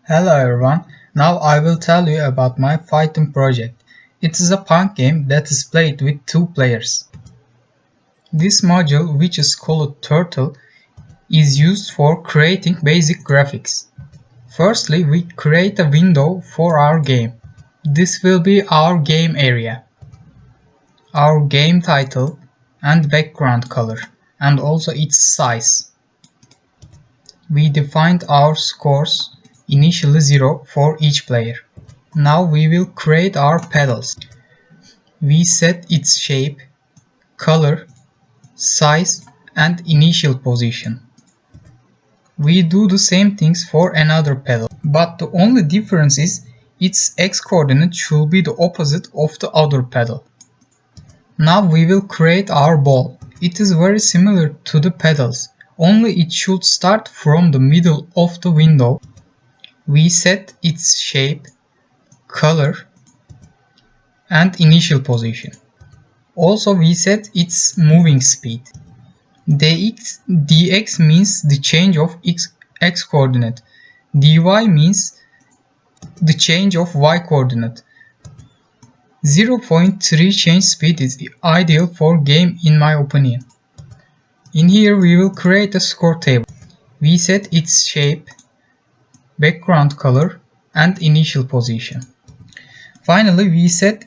Hello everyone, now I will tell you about my fighting project. It is a Pong game that is played with two players. This module, which is called Turtle, is used for creating basic graphics. Firstly, we create a window for our game. This will be our game area, our game title and background color, and also its size. We defined our scores, initially 0 for each player. Now we will create our pedals. We set its shape, color, size and initial position. We do the same things for another pedal, but the only difference is its x-coordinate should be the opposite of the other pedal. Now we will create our ball. It is very similar to the pedals, only it should start from the middle of the window. We set its shape, color and initial position. Also we set its moving speed. dx means the change of x coordinate. dy means the change of y coordinate. 0.3 change speed is ideal for game in my opinion. In here we will create a score table. We set its shape, background color and initial position. Finally we set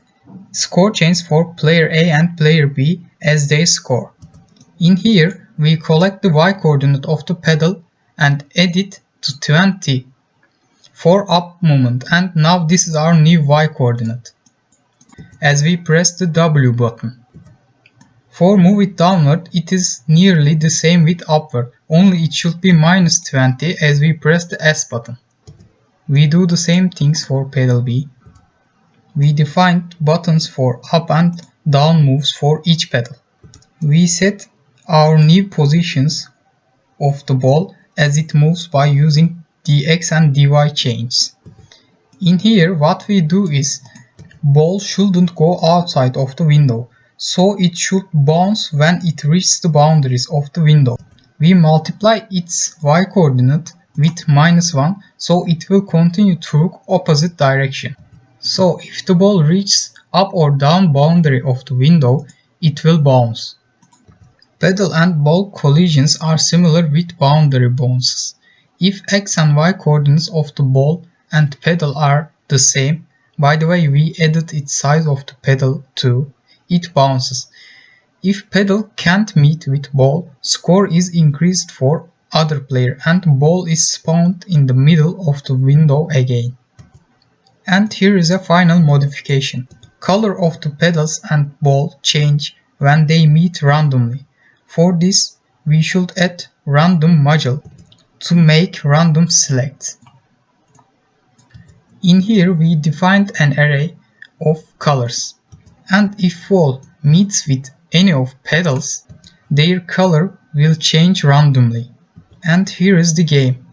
score chains for player A and player B as their score. In here we collect the y coordinate of the pedal and add it to 20 for up movement, and now this is our new y coordinate as we press the W button. For move it downward it is nearly the same with upward, only it should be minus 20 as we press the S button. We do the same things for pedal B. We defined buttons for up and down moves for each pedal. We set our new positions of the ball as it moves by using dx and dy chains. In here what we do is ball shouldn't go outside of the window, so it should bounce when it reaches the boundaries of the window. We multiply its y coordinate with -1, so it will continue through opposite direction. So if the ball reaches up or down boundary of the window, it will bounce. Pedal and ball collisions are similar with boundary bounces. If x and y coordinates of the ball and pedal are the same, by the way we added its size of the pedal too, it bounces. If pedal can't meet with ball, score is increased for other player and ball is spawned in the middle of the window again. And here is a final modification. Color of the pedals and ball change when they meet randomly. For this, we should add random module to make random select. In here we defined an array of colors, and if ball meets with any of pedals, their color will change randomly. And here is the game.